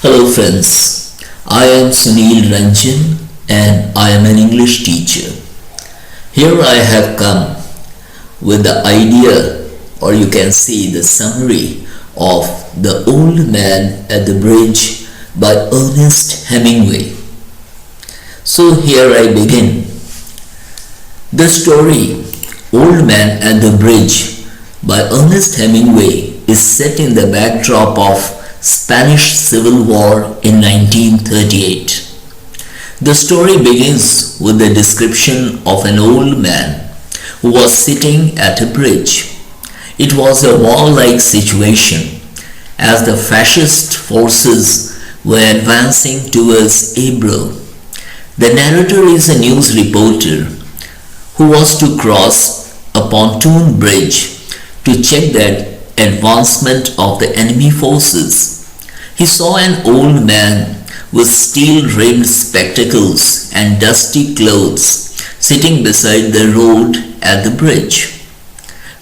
Hello friends, I am Sunil Ranjan and I am an English teacher. Here I have come with the idea, or you can say the summary of The Old Man at the Bridge by Earnest Hemingway. So here I begin. The story Old Man at the Bridge by Earnest Hemingway is set in the backdrop of Spanish Civil War in 1938. The story begins with the description of an old man who was sitting at a bridge. It was a war-like situation as the fascist forces were advancing towards Ebro. The narrator is a news reporter who was to cross a pontoon bridge to check the advancement of the enemy forces. He saw an old man with steel-rimmed spectacles and dusty clothes sitting beside the road at the bridge.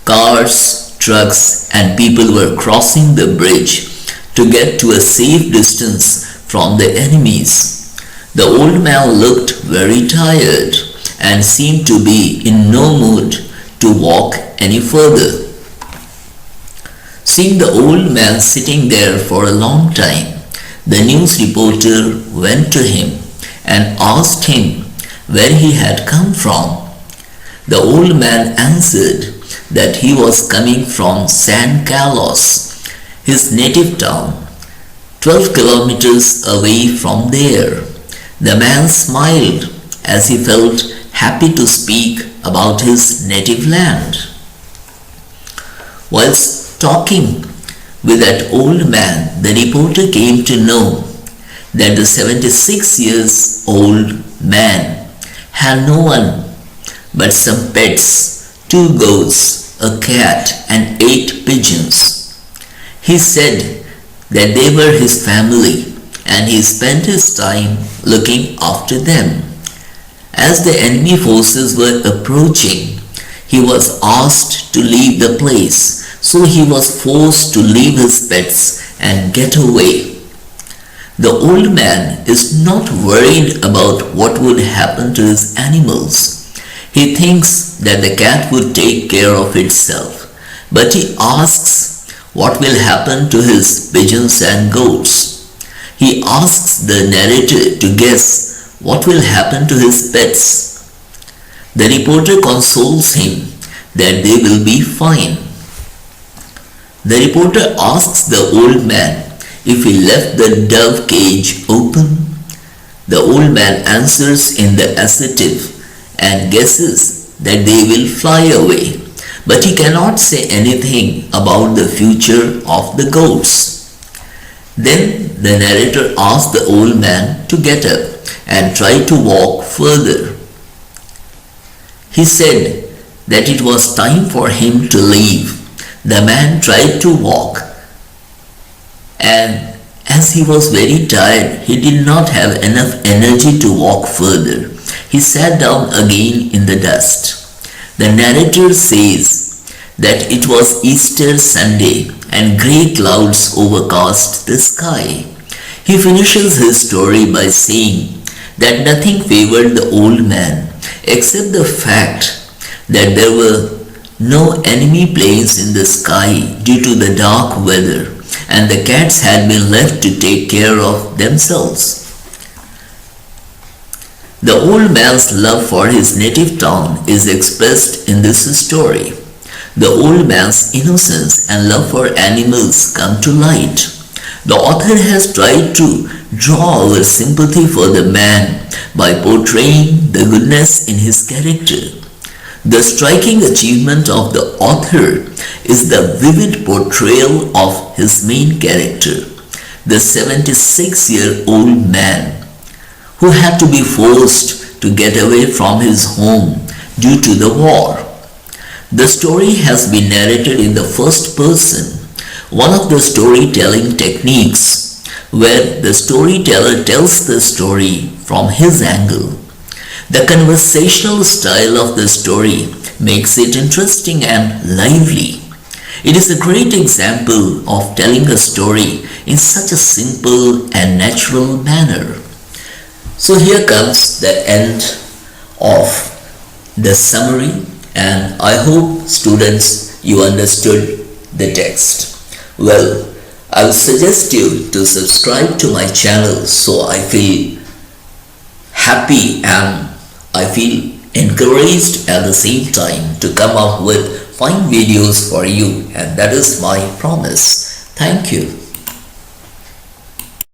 Cars, trucks, and people were crossing the bridge to get to a safe distance from the enemies. The old man looked very tired and seemed to be in no mood to walk any further. Seeing the old man sitting there for a long time, the news reporter went to him and asked him where he had come from. The old man answered that he was coming from San Carlos, his native town, 12 kilometers away from there. The man smiled as he felt happy to speak about his native land. Whilst talking with that old man, the reporter came to know that the 76 years old man had no one but some pets, 2 goats, a cat and 8 pigeons. He said that they were his family and he spent his time looking after them. As the enemy forces were approaching, he was asked to leave the place. So he was forced to leave his pets and get away. The old man is not worried about what would happen to his animals. He thinks that the cat would take care of itself, but he asks what will happen to his pigeons and goats. He asks the narrator to guess what will happen to his pets. The reporter consoles him that they will be fine. The reporter asks the old man if he left the dove cage open. The old man answers in the assertive and guesses that they will fly away, but he cannot say anything about the future of the goats. Then the narrator asks the old man to get up and try to walk further. He said that it was time for him to leave. The man tried to walk, and as he was very tired, he did not have enough energy to walk further. He sat down again in the dust. The narrator says that it was Easter Sunday and grey clouds overcast the sky. He finishes his story by saying that nothing favored the old man except the fact that there were no enemy planes in the sky due to the dark weather, and the cats had been left to take care of themselves. The old man's love for his native town is expressed in this story. The old man's innocence and love for animals come to light. The author has tried to draw our sympathy for the man by portraying the goodness in his character. The striking achievement of the author is the vivid portrayal of his main character, the 76-year-old man who had to be forced to get away from his home due to the war. The story has been narrated in the first person, one of the storytelling techniques where the storyteller tells the story from his angle. The conversational style of the story makes it interesting and lively. It is a great example of telling a story in such a simple and natural manner. So here comes the end of the summary, and I hope students you understood the text. Well, I would suggest you to subscribe to my channel so I feel happy and I feel encouraged at the same time to come up with fine videos for you, and that is my promise. Thank you.